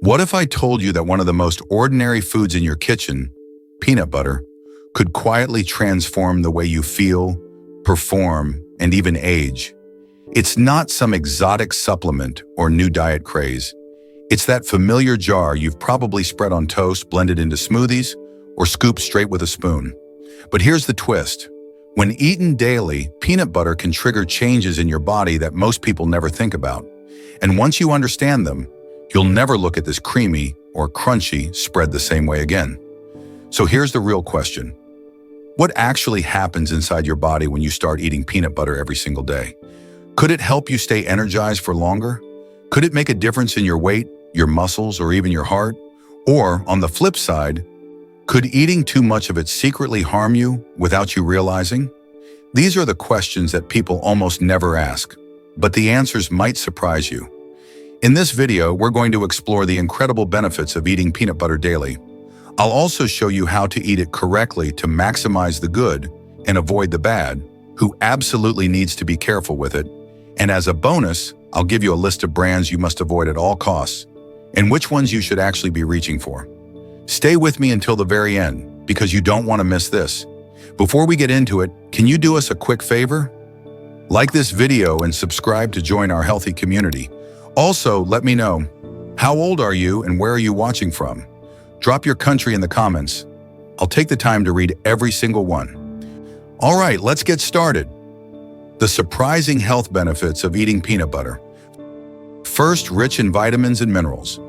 What if I told you that one of the most ordinary foods in your kitchen, peanut butter, could quietly transform the way you feel, perform, and even age? It's not some exotic supplement or new diet craze. It's that familiar jar you've probably spread on toast, blended into smoothies, or scooped straight with a spoon. But here's the twist. When eaten daily, peanut butter can trigger changes in your body that most people never think about. And once you understand them, you'll never look at this creamy or crunchy spread the same way again. So here's the real question. What actually happens inside your body when you start eating peanut butter every single day? Could it help you stay energized for longer? Could it make a difference in your weight, your muscles, or even your heart? Or, on the flip side, could eating too much of it secretly harm you without you realizing? These are the questions that people almost never ask, but the answers might surprise you. In this video, we're going to explore the incredible benefits of eating peanut butter daily. I'll also show you how to eat it correctly to maximize the good and avoid the bad, who absolutely needs to be careful with it. And as a bonus, I'll give you a list of brands you must avoid at all costs, and which ones you should actually be reaching for. Stay with me until the very end, because you don't want to miss this. Before we get into it, can you do us a quick favor? Like this video and subscribe to join our healthy community. Also, let me know, how old are you and where are you watching from? Drop your country in the comments. I'll take the time to read every single one. All right, let's get started. The surprising health benefits of eating peanut butter. First, rich in vitamins and minerals.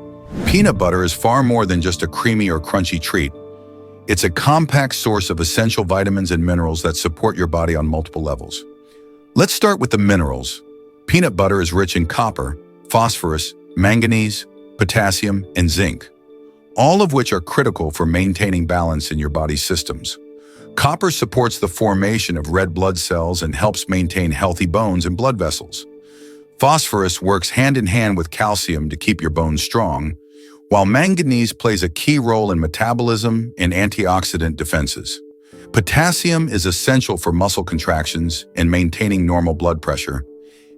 Peanut butter is far more than just a creamy or crunchy treat. It's a compact source of essential vitamins and minerals that support your body on multiple levels. Let's start with the minerals. Peanut butter is rich in copper, phosphorus, manganese, potassium, and zinc, all of which are critical for maintaining balance in your body's systems. Copper supports the formation of red blood cells and helps maintain healthy bones and blood vessels. Phosphorus works hand in hand with calcium to keep your bones strong, while manganese plays a key role in metabolism and antioxidant defenses. Potassium is essential for muscle contractions and maintaining normal blood pressure,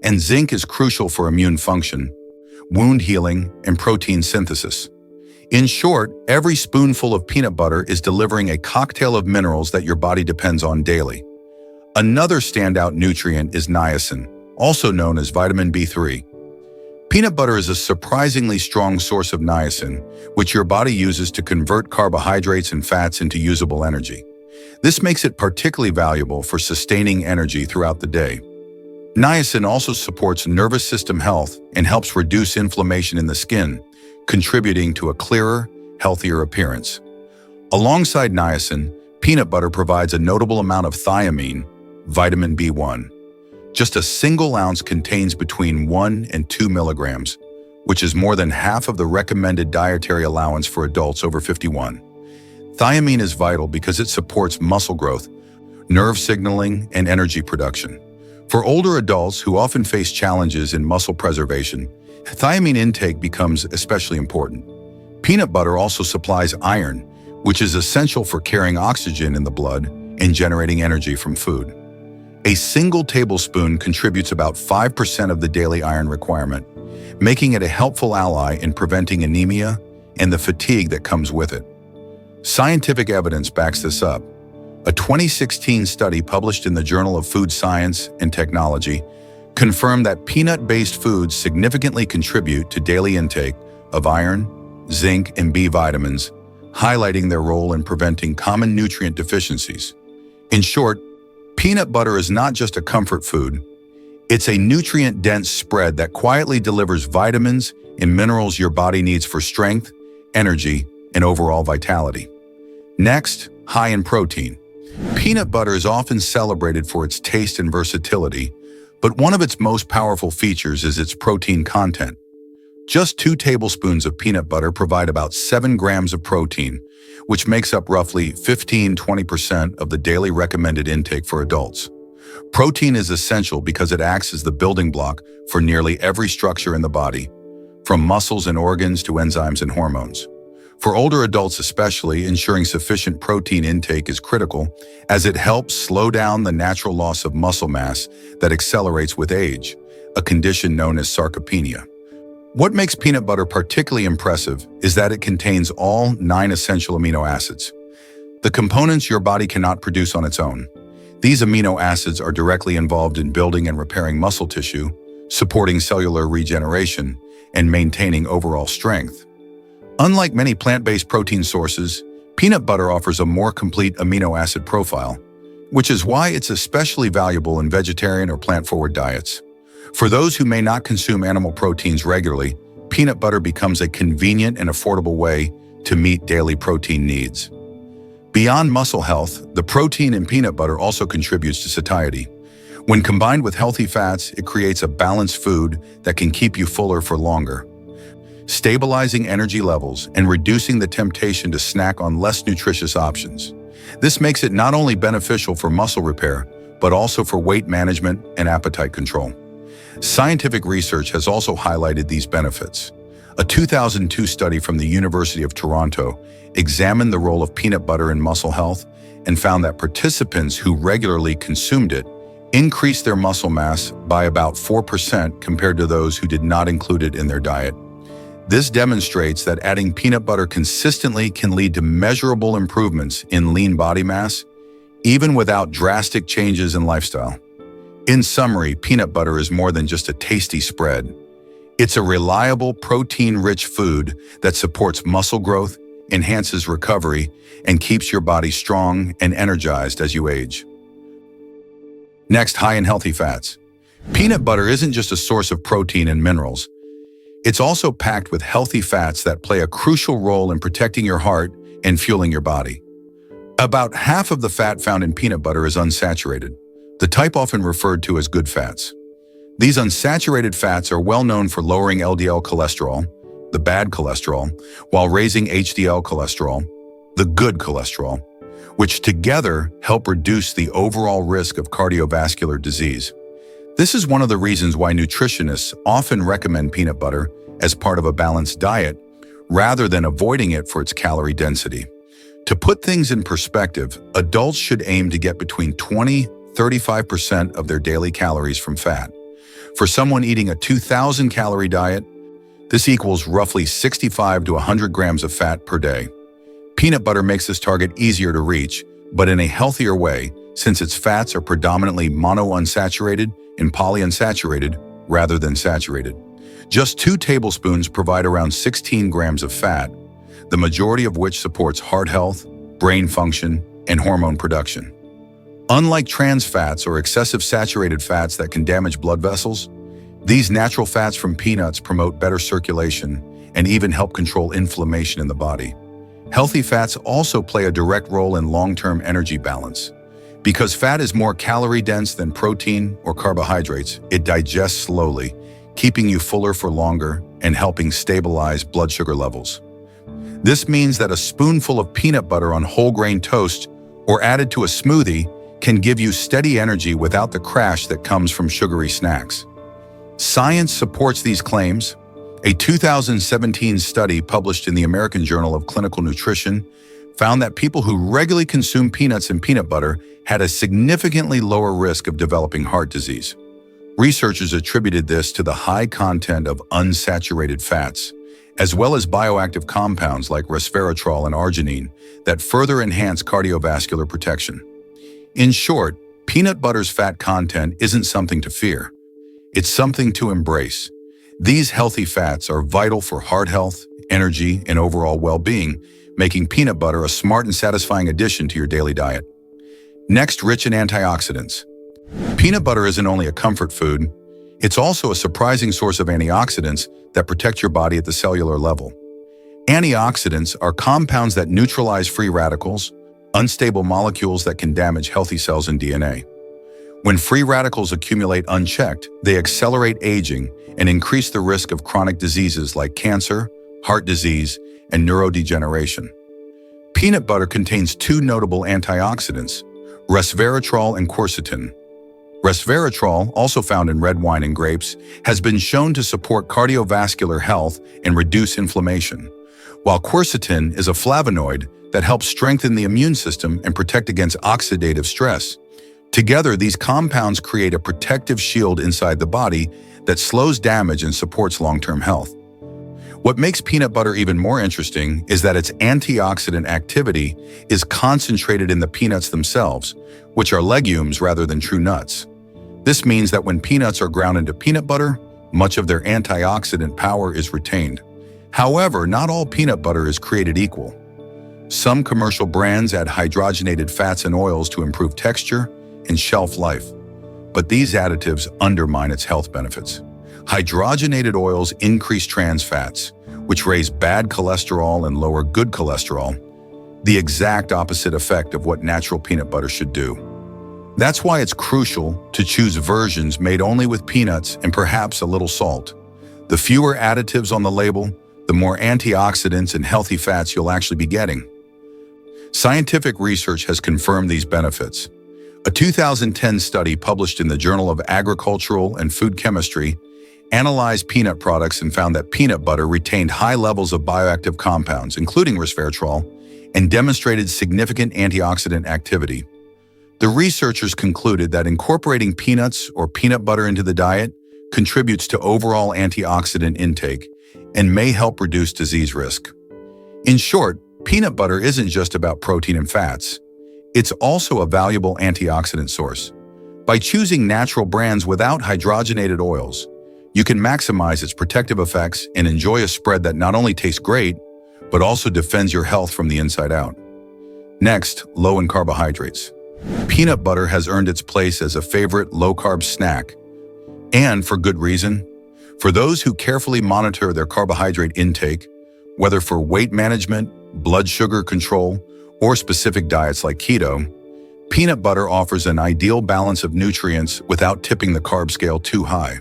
and zinc is crucial for immune function, wound healing, and protein synthesis. In short, every spoonful of peanut butter is delivering a cocktail of minerals that your body depends on daily. Another standout nutrient is niacin, also known as vitamin B3. Peanut butter is a surprisingly strong source of niacin, which your body uses to convert carbohydrates and fats into usable energy. This makes it particularly valuable for sustaining energy throughout the day. Niacin also supports nervous system health and helps reduce inflammation in the skin, contributing to a clearer, healthier appearance. Alongside niacin, peanut butter provides a notable amount of thiamine, vitamin B1. Just a single ounce contains between 1 and 2 milligrams, which is more than half of the recommended dietary allowance for adults over 51. Thiamine is vital because it supports muscle growth, nerve signaling, and energy production. For older adults who often face challenges in muscle preservation, thiamine intake becomes especially important. Peanut butter also supplies iron, which is essential for carrying oxygen in the blood and generating energy from food. A single tablespoon contributes about 5% of the daily iron requirement, making it a helpful ally in preventing anemia and the fatigue that comes with it. Scientific evidence backs this up. A 2016 study published in the Journal of Food Science and Technology confirmed that peanut-based foods significantly contribute to daily intake of iron, zinc, and B vitamins, highlighting their role in preventing common nutrient deficiencies. In short, peanut butter is not just a comfort food. It's a nutrient-dense spread that quietly delivers vitamins and minerals your body needs for strength, energy, and overall vitality. Next, high in protein. Peanut butter is often celebrated for its taste and versatility, but one of its most powerful features is its protein content. Just 2 tablespoons of peanut butter provide about 7 grams of protein, which makes up roughly 15–20% of the daily recommended intake for adults. Protein is essential because it acts as the building block for nearly every structure in the body, from muscles and organs to enzymes and hormones. For older adults especially, ensuring sufficient protein intake is critical, as it helps slow down the natural loss of muscle mass that accelerates with age, a condition known as sarcopenia. What makes peanut butter particularly impressive is that it contains all 9 essential amino acids, the components your body cannot produce on its own. These amino acids are directly involved in building and repairing muscle tissue, supporting cellular regeneration, and maintaining overall strength. Unlike many plant-based protein sources, peanut butter offers a more complete amino acid profile, which is why it's especially valuable in vegetarian or plant-forward diets. For those who may not consume animal proteins regularly, peanut butter becomes a convenient and affordable way to meet daily protein needs. Beyond muscle health, the protein in peanut butter also contributes to satiety. When combined with healthy fats, it creates a balanced food that can keep you fuller for longer, stabilizing energy levels and reducing the temptation to snack on less nutritious options. This makes it not only beneficial for muscle repair, but also for weight management and appetite control. Scientific research has also highlighted these benefits. A 2002 study from the University of Toronto examined the role of peanut butter in muscle health and found that participants who regularly consumed it increased their muscle mass by about 4% compared to those who did not include it in their diet. This demonstrates that adding peanut butter consistently can lead to measurable improvements in lean body mass, even without drastic changes in lifestyle. In summary, peanut butter is more than just a tasty spread. It's a reliable, protein-rich food that supports muscle growth, enhances recovery, and keeps your body strong and energized as you age. Next, high in healthy fats. Peanut butter isn't just a source of protein and minerals. It's also packed with healthy fats that play a crucial role in protecting your heart and fueling your body. About half of the fat found in peanut butter is unsaturated, the type often referred to as good fats. These unsaturated fats are well known for lowering LDL cholesterol, the bad cholesterol, while raising HDL cholesterol, the good cholesterol, which together help reduce the overall risk of cardiovascular disease. This is one of the reasons why nutritionists often recommend peanut butter as part of a balanced diet, rather than avoiding it for its calorie density. To put things in perspective, adults should aim to get between 20–35% of their daily calories from fat. For someone eating a 2,000 calorie diet, this equals roughly 65 to 100 grams of fat per day. Peanut butter makes this target easier to reach, but in a healthier way, since its fats are predominantly monounsaturated and polyunsaturated rather than saturated. Just 2 tablespoons provide around 16 grams of fat, the majority of which supports heart health, brain function, and hormone production. Unlike trans fats or excessive saturated fats that can damage blood vessels, these natural fats from peanuts promote better circulation and even help control inflammation in the body. Healthy fats also play a direct role in long-term energy balance. Because fat is more calorie-dense than protein or carbohydrates, it digests slowly, keeping you fuller for longer and helping stabilize blood sugar levels. This means that a spoonful of peanut butter on whole grain toast or added to a smoothie can give you steady energy without the crash that comes from sugary snacks. Science supports these claims. A 2017 study published in the American Journal of Clinical Nutrition found that people who regularly consume peanuts and peanut butter had a significantly lower risk of developing heart disease. Researchers attributed this to the high content of unsaturated fats, as well as bioactive compounds like resveratrol and arginine that further enhance cardiovascular protection. In short, peanut butter's fat content isn't something to fear. It's something to embrace. These healthy fats are vital for heart health, energy, and overall well-being, making peanut butter a smart and satisfying addition to your daily diet. Next, rich in antioxidants. Peanut butter isn't only a comfort food, it's also a surprising source of antioxidants that protect your body at the cellular level. Antioxidants are compounds that neutralize free radicals, unstable molecules that can damage healthy cells and DNA. When free radicals accumulate unchecked, they accelerate aging and increase the risk of chronic diseases like cancer, heart disease, and neurodegeneration. Peanut butter contains 2 notable antioxidants, resveratrol and quercetin. Resveratrol, also found in red wine and grapes, has been shown to support cardiovascular health and reduce inflammation, while quercetin is a flavonoid that helps strengthen the immune system and protect against oxidative stress. Together, these compounds create a protective shield inside the body that slows damage and supports long-term health. What makes peanut butter even more interesting is that its antioxidant activity is concentrated in the peanuts themselves, which are legumes rather than true nuts. This means that when peanuts are ground into peanut butter, much of their antioxidant power is retained. However, not all peanut butter is created equal. Some commercial brands add hydrogenated fats and oils to improve texture and shelf life, but these additives undermine its health benefits. Hydrogenated oils increase trans fats, which raise bad cholesterol and lower good cholesterol, the exact opposite effect of what natural peanut butter should do. That's why it's crucial to choose versions made only with peanuts and perhaps a little salt. The fewer additives on the label, the more antioxidants and healthy fats you'll actually be getting. Scientific research has confirmed these benefits. A 2010 study published in the Journal of Agricultural and Food Chemistry analyzed peanut products and found that peanut butter retained high levels of bioactive compounds, including resveratrol, and demonstrated significant antioxidant activity. The researchers concluded that incorporating peanuts or peanut butter into the diet contributes to overall antioxidant intake and may help reduce disease risk. In short, peanut butter isn't just about protein and fats. It's also a valuable antioxidant source. By choosing natural brands without hydrogenated oils, you can maximize its protective effects and enjoy a spread that not only tastes great, but also defends your health from the inside out. Next, low in carbohydrates. Peanut butter has earned its place as a favorite low-carb snack, and for good reason. For those who carefully monitor their carbohydrate intake, whether for weight management, blood sugar control, or specific diets like keto, peanut butter offers an ideal balance of nutrients without tipping the carb scale too high.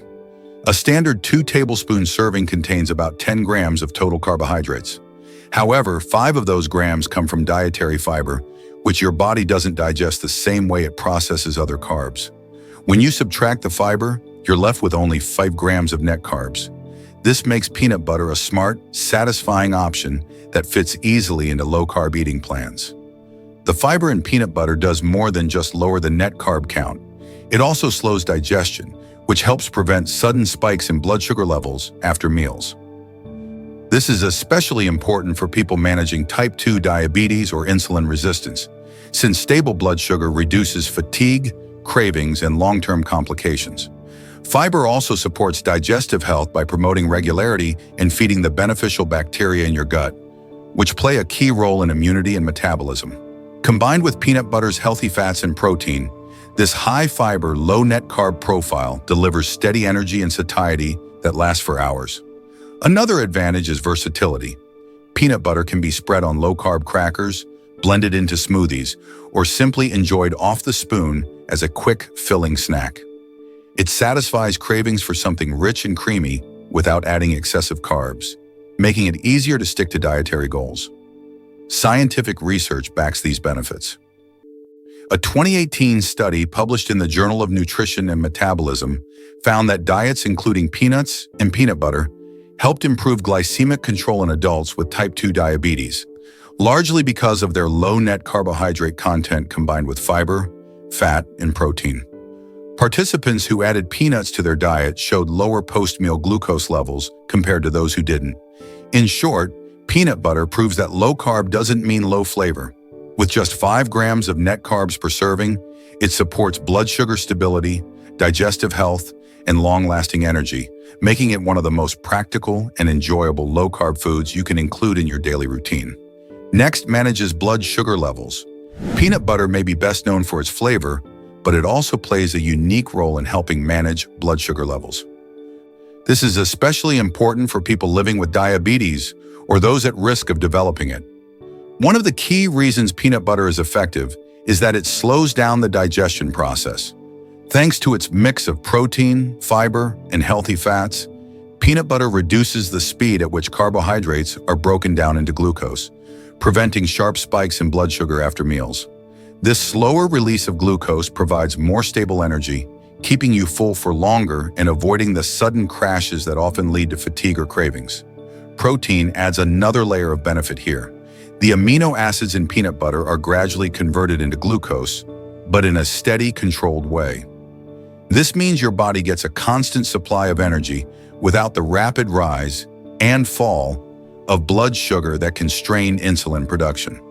A standard 2-tablespoon serving contains about 10 grams of total carbohydrates. However, 5 of those grams come from dietary fiber, which your body doesn't digest the same way it processes other carbs. When you subtract the fiber, you're left with only 5 grams of net carbs. This makes peanut butter a smart, satisfying option that fits easily into low-carb eating plans. The fiber in peanut butter does more than just lower the net carb count. It also slows digestion, which helps prevent sudden spikes in blood sugar levels after meals. This is especially important for people managing type 2 diabetes or insulin resistance, since stable blood sugar reduces fatigue, cravings, and long-term complications. Fiber also supports digestive health by promoting regularity and feeding the beneficial bacteria in your gut, which play a key role in immunity and metabolism. Combined with peanut butter's healthy fats and protein, this high-fiber, low-net carb profile delivers steady energy and satiety that lasts for hours. Another advantage is versatility. Peanut butter can be spread on low-carb crackers, blended into smoothies, or simply enjoyed off the spoon as a quick, filling snack. It satisfies cravings for something rich and creamy without adding excessive carbs, making it easier to stick to dietary goals. Scientific research backs these benefits. A 2018 study published in the Journal of Nutrition and Metabolism found that diets including peanuts and peanut butter helped improve glycemic control in adults with type 2 diabetes, largely because of their low net carbohydrate content combined with fiber, fat, and protein. Participants who added peanuts to their diet showed lower post-meal glucose levels compared to those who didn't. In short, peanut butter proves that low carb doesn't mean low flavor. With just 5 grams of net carbs per serving, it supports blood sugar stability, digestive health, and long-lasting energy, making it one of the most practical and enjoyable low-carb foods you can include in your daily routine. Next, manages blood sugar levels. Peanut butter may be best known for its flavor, but it also plays a unique role in helping manage blood sugar levels. This is especially important for people living with diabetes or those at risk of developing it. One of the key reasons peanut butter is effective is that it slows down the digestion process. Thanks to its mix of protein, fiber, and healthy fats, peanut butter reduces the speed at which carbohydrates are broken down into glucose, preventing sharp spikes in blood sugar after meals. This slower release of glucose provides more stable energy, keeping you full for longer and avoiding the sudden crashes that often lead to fatigue or cravings. Protein adds another layer of benefit here. The amino acids in peanut butter are gradually converted into glucose, but in a steady, controlled way. This means your body gets a constant supply of energy without the rapid rise and fall of blood sugar that can strain insulin production.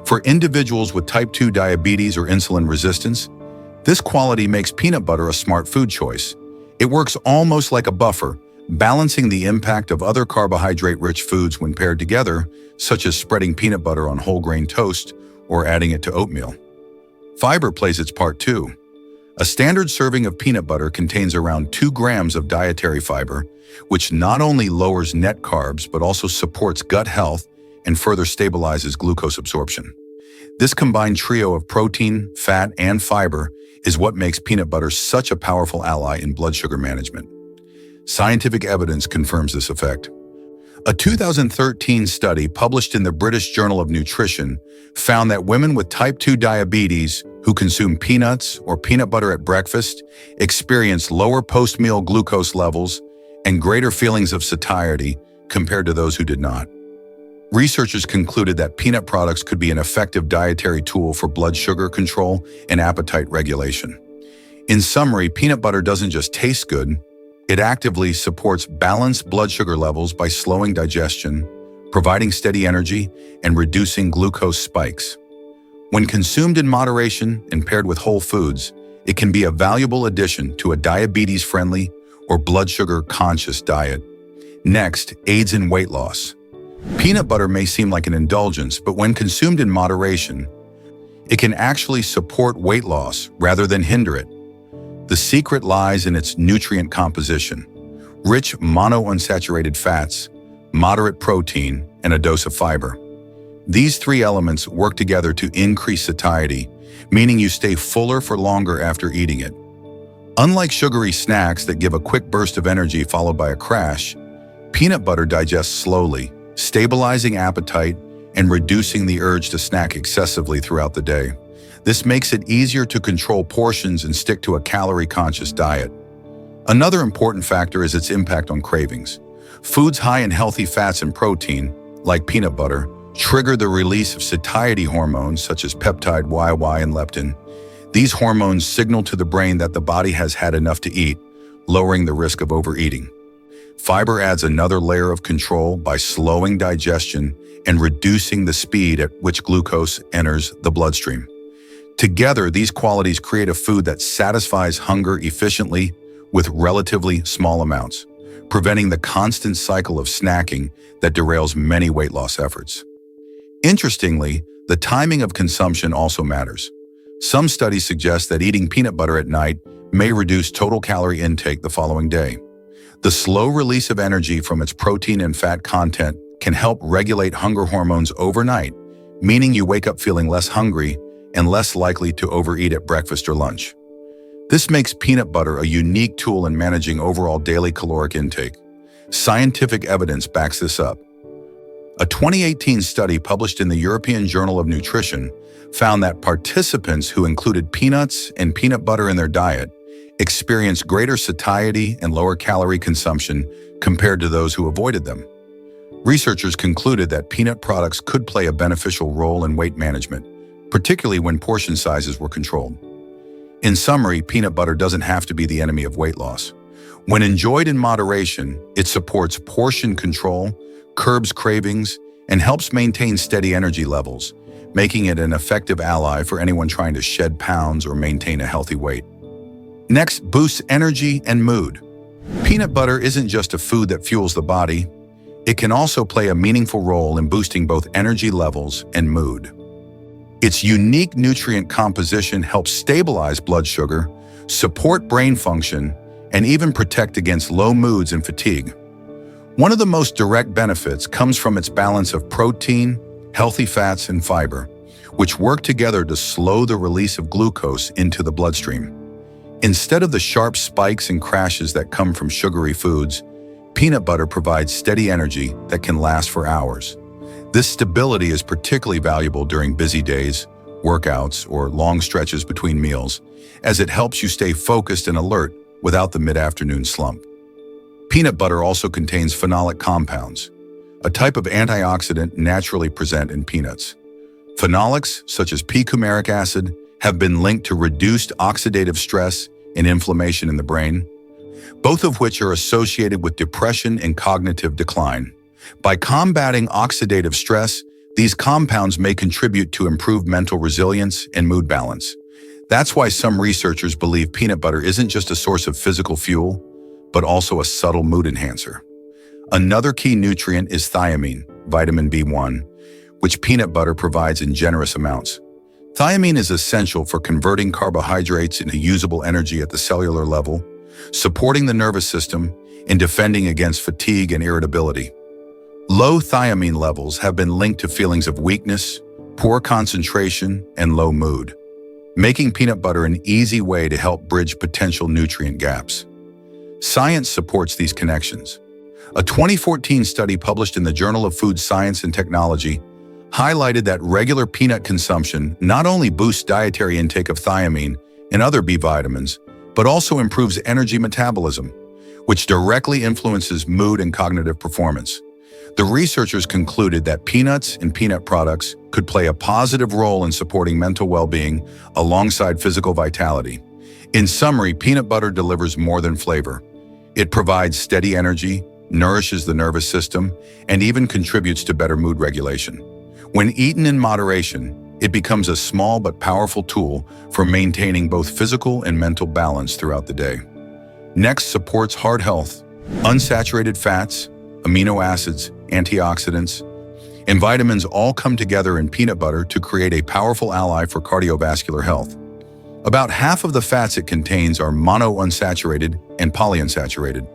For individuals with type 2 diabetes or insulin resistance, this quality makes peanut butter a smart food choice. It works almost like a buffer, balancing the impact of other carbohydrate-rich foods when paired together, such as spreading peanut butter on whole grain toast or adding it to oatmeal. Fiber plays its part too. A standard serving of peanut butter contains around 2 grams of dietary fiber, which not only lowers net carbs but also supports gut health and further stabilizes glucose absorption. This combined trio of protein, fat, and fiber is what makes peanut butter such a powerful ally in blood sugar management. Scientific evidence confirms this effect. A 2013 study published in the British Journal of Nutrition found that women with type 2 diabetes who consume peanuts or peanut butter at breakfast experienced lower post-meal glucose levels and greater feelings of satiety compared to those who did not. Researchers concluded that peanut products could be an effective dietary tool for blood sugar control and appetite regulation. In summary, peanut butter doesn't just taste good, it actively supports balanced blood sugar levels by slowing digestion, providing steady energy, and reducing glucose spikes. When consumed in moderation and paired with whole foods, it can be a valuable addition to a diabetes-friendly or blood sugar-conscious diet. Next, aids in weight loss. Peanut butter may seem like an indulgence, but when consumed in moderation, it can actually support weight loss rather than hinder it. The secret lies in its nutrient composition: rich monounsaturated fats, moderate protein, and a dose of fiber. These 3 elements work together to increase satiety, meaning you stay fuller for longer after eating it. Unlike sugary snacks that give a quick burst of energy followed by a crash, peanut butter digests slowly, stabilizing appetite and reducing the urge to snack excessively throughout the day. This makes it easier to control portions and stick to a calorie-conscious diet. Another important factor is its impact on cravings. Foods high in healthy fats and protein, like peanut butter, trigger the release of satiety hormones such as peptide YY and leptin. These hormones signal to the brain that the body has had enough to eat, lowering the risk of overeating. Fiber adds another layer of control by slowing digestion and reducing the speed at which glucose enters the bloodstream. Together, these qualities create a food that satisfies hunger efficiently with relatively small amounts, preventing the constant cycle of snacking that derails many weight loss efforts. Interestingly, the timing of consumption also matters. Some studies suggest that eating peanut butter at night may reduce total calorie intake the following day. The slow release of energy from its protein and fat content can help regulate hunger hormones overnight, meaning you wake up feeling less hungry and less likely to overeat at breakfast or lunch. This makes peanut butter a unique tool in managing overall daily caloric intake. Scientific evidence backs this up. A 2018 study published in the European Journal of Nutrition found that participants who included peanuts and peanut butter in their diet experienced greater satiety and lower calorie consumption compared to those who avoided them. Researchers concluded that peanut products could play a beneficial role in weight management, particularly when portion sizes were controlled. In summary, peanut butter doesn't have to be the enemy of weight loss. When enjoyed in moderation, it supports portion control, curbs cravings, and helps maintain steady energy levels, making it an effective ally for anyone trying to shed pounds or maintain a healthy weight. Next, boosts energy and mood. Peanut butter isn't just a food that fuels the body. It can also play a meaningful role in boosting both energy levels and mood. Its unique nutrient composition helps stabilize blood sugar, support brain function, and even protect against low moods and fatigue. One of the most direct benefits comes from its balance of protein, healthy fats, and fiber, which work together to slow the release of glucose into the bloodstream. Instead of the sharp spikes and crashes that come from sugary foods, peanut butter provides steady energy that can last for hours. This stability is particularly valuable during busy days, workouts, or long stretches between meals, as it helps you stay focused and alert without the mid-afternoon slump. Peanut butter also contains phenolic compounds, a type of antioxidant naturally present in peanuts. Phenolics, such as p-coumaric acid, have been linked to reduced oxidative stress and inflammation in the brain. both of which are associated with depression and cognitive decline. By combating oxidative stress, these compounds may contribute to improved mental resilience and mood balance. That's why some researchers believe peanut butter isn't just a source of physical fuel, but also a subtle mood enhancer. Another key nutrient is thiamine, vitamin B1, which peanut butter provides in generous amounts. Thiamine is essential for converting carbohydrates into usable energy at the cellular level, supporting the nervous system, and defending against fatigue and irritability. Low thiamine levels have been linked to feelings of weakness, poor concentration, and low mood, making peanut butter an easy way to help bridge potential nutrient gaps. Science supports these connections. A 2014 study published in the Journal of Food Science and Technology highlighted that regular peanut consumption not only boosts dietary intake of thiamine and other B vitamins, but also improves energy metabolism, which directly influences mood and cognitive performance. The researchers concluded that peanuts and peanut products could play a positive role in supporting mental well-being alongside physical vitality. In summary, peanut butter delivers more than flavor. It provides steady energy, nourishes the nervous system, and even contributes to better mood regulation. When eaten in moderation, it becomes a small but powerful tool for maintaining both physical and mental balance throughout the day. Next, supports heart health. Unsaturated fats, amino acids, antioxidants, and vitamins all come together in peanut butter to create a powerful ally for cardiovascular health. About half of the fats it contains are monounsaturated and polyunsaturated,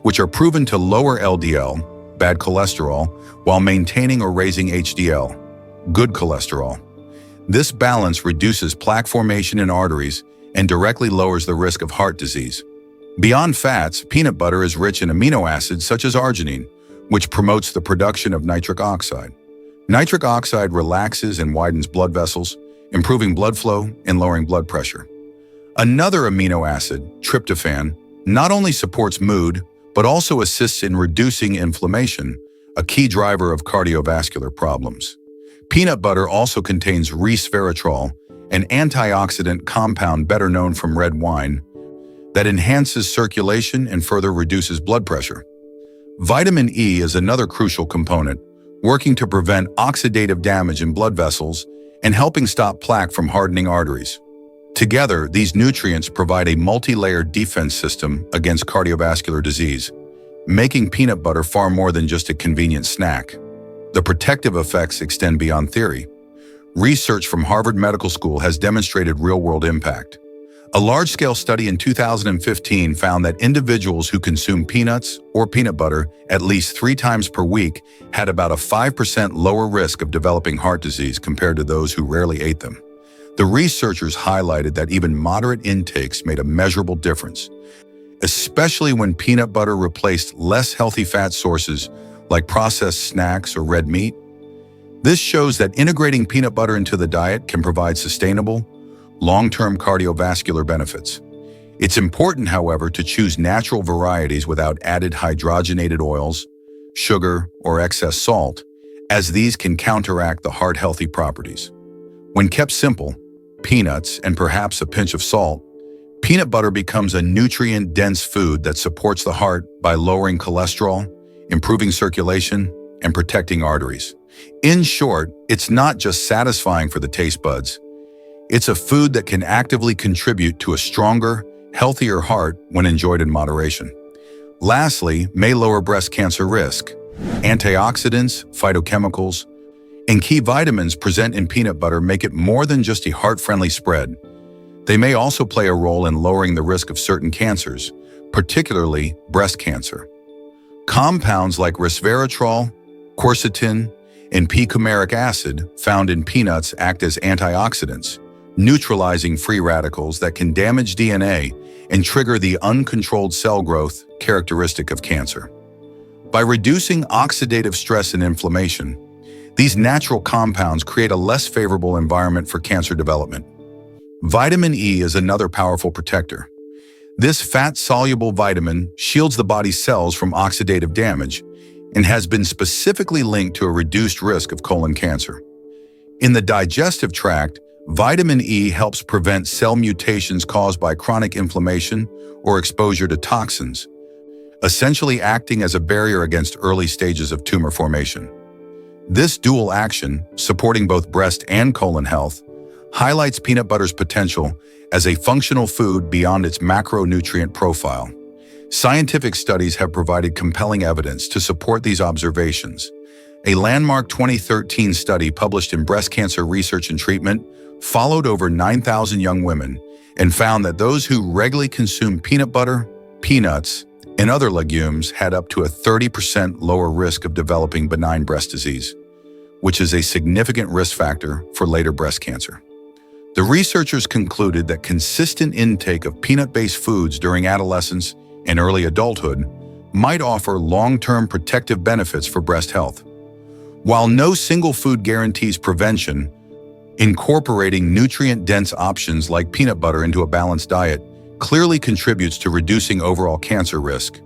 which are proven to lower LDL, bad cholesterol, while maintaining or raising HDL, good cholesterol. This balance reduces plaque formation in arteries and directly lowers the risk of heart disease. Beyond fats, peanut butter is rich in amino acids such as arginine, which promotes the production of nitric oxide. Nitric oxide relaxes and widens blood vessels, improving blood flow and lowering blood pressure. Another amino acid, tryptophan, not only supports mood, but also assists in reducing inflammation, a key driver of cardiovascular problems. Peanut butter also contains resveratrol, an antioxidant compound better known from red wine, that enhances circulation and further reduces blood pressure. Vitamin E is another crucial component, working to prevent oxidative damage in blood vessels and helping stop plaque from hardening arteries. Together, these nutrients provide a multi-layered defense system against cardiovascular disease, making peanut butter far more than just a convenient snack. The protective effects extend beyond theory. Research from Harvard Medical School has demonstrated real-world impact. A large-scale study in 2015 found that individuals who consume peanuts or peanut butter at least 3 times per week had about a 5% lower risk of developing heart disease compared to those who rarely ate them. The researchers highlighted that even moderate intakes made a measurable difference, especially when peanut butter replaced less healthy fat sources like processed snacks or red meat. This shows that integrating peanut butter into the diet can provide sustainable, long-term cardiovascular benefits. It's important, however, to choose natural varieties without added hydrogenated oils, sugar, or excess salt, as these can counteract the heart-healthy properties. When kept simple, peanuts and perhaps a pinch of salt, peanut butter becomes a nutrient-dense food that supports the heart by lowering cholesterol, improving circulation, and protecting arteries. In short, it's not just satisfying for the taste buds. It's a food that can actively contribute to a stronger, healthier heart when enjoyed in moderation. Lastly, may lower breast cancer risk. Antioxidants, phytochemicals, and key vitamins present in peanut butter make it more than just a heart-friendly spread. They may also play a role in lowering the risk of certain cancers, particularly breast cancer. Compounds like resveratrol, quercetin, and p-coumaric acid found in peanuts act as antioxidants, neutralizing free radicals that can damage DNA and trigger the uncontrolled cell growth characteristic of cancer. By reducing oxidative stress and inflammation, these natural compounds create a less favorable environment for cancer development. Vitamin E is another powerful protector. This fat-soluble vitamin shields the body's cells from oxidative damage and has been specifically linked to a reduced risk of colon cancer. In the digestive tract, Vitamin E helps prevent cell mutations caused by chronic inflammation or exposure to toxins, essentially acting as a barrier against early stages of tumor formation. This dual action, supporting both breast and colon health, highlights peanut butter's potential as a functional food beyond its macronutrient profile. Scientific studies have provided compelling evidence to support these observations. A landmark 2013 study published in Breast Cancer Research and Treatment followed over 9,000 young women and found that those who regularly consumed peanut butter, peanuts, and other legumes had up to a 30% lower risk of developing benign breast disease, which is a significant risk factor for later breast cancer. The researchers concluded that consistent intake of peanut-based foods during adolescence and early adulthood might offer long-term protective benefits for breast health. While no single food guarantees prevention, incorporating nutrient-dense options like peanut butter into a balanced diet clearly contributes to reducing overall cancer risk.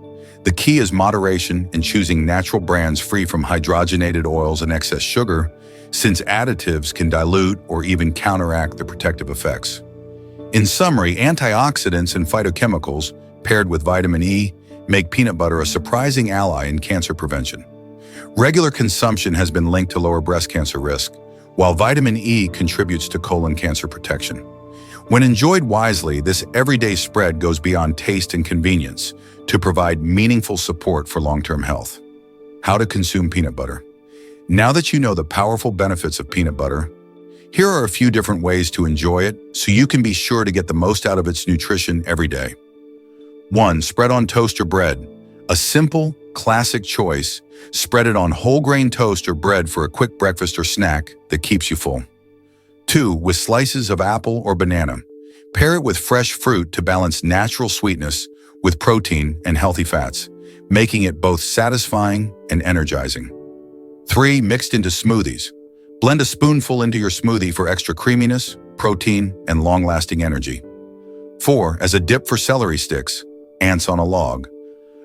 The key is moderation and choosing natural brands free from hydrogenated oils and excess sugar, since additives can dilute or even counteract the protective effects. In summary, antioxidants and phytochemicals, paired with vitamin E, make peanut butter a surprising ally in cancer prevention. Regular consumption has been linked to lower breast cancer risk, while vitamin E contributes to colon cancer protection. When enjoyed wisely, this everyday spread goes beyond taste and convenience to provide meaningful support for long-term health. How to consume peanut butter. Now that you know the powerful benefits of peanut butter, here are a few different ways to enjoy it so you can be sure to get the most out of its nutrition every day. 1. Spread on toast or bread. A simple, classic choice. Spread it on whole grain toast or bread for a quick breakfast or snack that keeps you full. 2. With slices of apple or banana. Pair it with fresh fruit to balance natural sweetness with protein and healthy fats, making it both satisfying and energizing. 3. Mixed into smoothies. Blend a spoonful into your smoothie for extra creaminess, protein, and long-lasting energy. 4. As a dip for celery sticks. Ants on a log.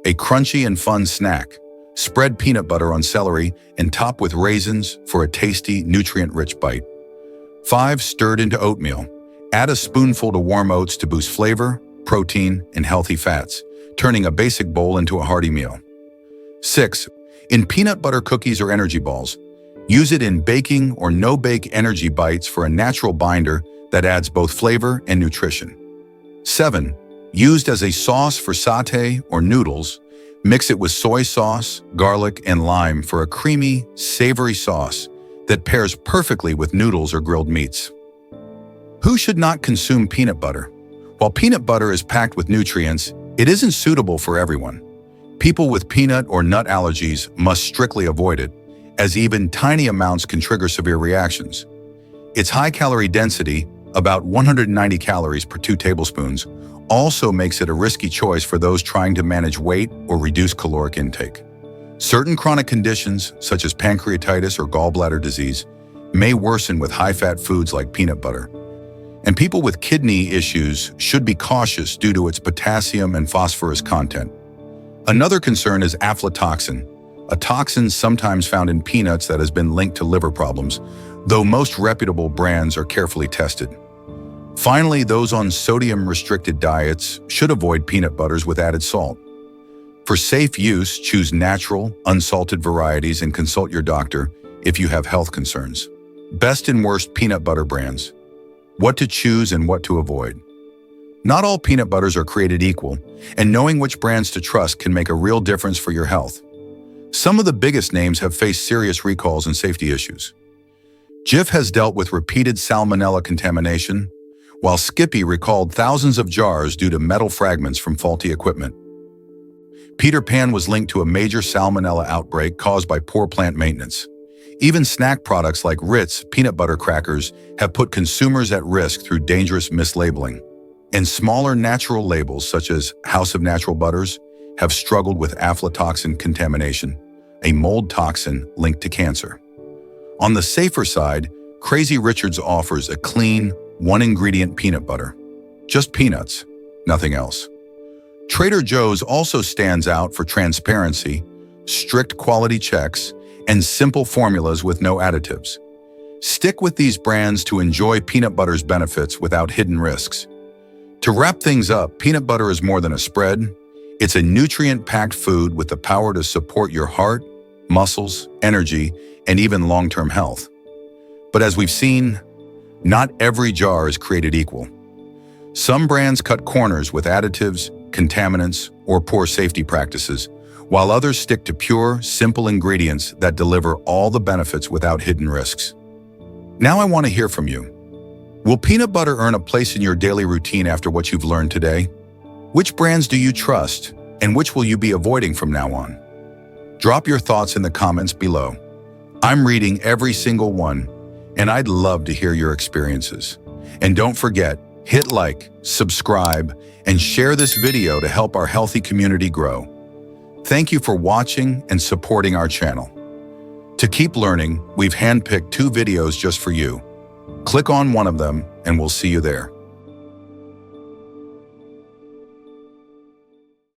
A crunchy and fun snack. Spread peanut butter on celery and top with raisins for a tasty, nutrient-rich bite. 5. Stirred into oatmeal. Add a spoonful to warm oats to boost flavor, protein, and healthy fats, turning a basic bowl into a hearty meal. 6. In peanut butter cookies or energy balls. Use it in baking or no-bake energy bites for a natural binder that adds both flavor and nutrition. 7. Used as a sauce for sauté or noodles, mix it with soy sauce, garlic, and lime for a creamy, savory sauce that pairs perfectly with noodles or grilled meats. Who should not consume peanut butter? While peanut butter is packed with nutrients, it isn't suitable for everyone. People with peanut or nut allergies must strictly avoid it, as even tiny amounts can trigger severe reactions. Its high calorie density, about 190 calories per 2 tablespoons, also makes it a risky choice for those trying to manage weight or reduce caloric intake. Certain chronic conditions, such as pancreatitis or gallbladder disease, may worsen with high-fat foods like peanut butter. And people with kidney issues should be cautious due to its potassium and phosphorus content. Another concern is aflatoxin, a toxin sometimes found in peanuts that has been linked to liver problems, though most reputable brands are carefully tested. Finally, those on sodium-restricted diets should avoid peanut butters with added salt. For safe use, choose natural, unsalted varieties and consult your doctor if you have health concerns. Best and worst peanut butter brands. What to choose and what to avoid. Not all peanut butters are created equal, and knowing which brands to trust can make a real difference for your health. Some of the biggest names have faced serious recalls and safety issues. Jif has dealt with repeated salmonella contamination, while Skippy recalled thousands of jars due to metal fragments from faulty equipment. Peter Pan was linked to a major salmonella outbreak caused by poor plant maintenance. Even snack products like Ritz peanut butter crackers have put consumers at risk through dangerous mislabeling. And smaller natural labels such as House of Natural Butters have struggled with aflatoxin contamination, a mold toxin linked to cancer. On the safer side, Crazy Richard's offers a clean, one-ingredient peanut butter. Just peanuts, nothing else. Trader Joe's also stands out for transparency, strict quality checks, and simple formulas with no additives. Stick with these brands to enjoy peanut butter's benefits without hidden risks. To wrap things up, peanut butter is more than a spread. It's a nutrient-packed food with the power to support your heart, muscles, energy, and even long-term health. But as we've seen, not every jar is created equal. Some brands cut corners with additives, contaminants, or poor safety practices, while others stick to pure, simple ingredients that deliver all the benefits without hidden risks. Now I want to hear from you. Will peanut butter earn a place in your daily routine after what you've learned today? Which brands do you trust, and which will you be avoiding from now on? Drop your thoughts in the comments below. I'm reading every single one, and I'd love to hear your experiences. And don't forget, hit like, subscribe, and share this video to help our healthy community grow. Thank you for watching and supporting our channel. To keep learning, we've handpicked 2 videos just for you. Click on one of them, and we'll see you there.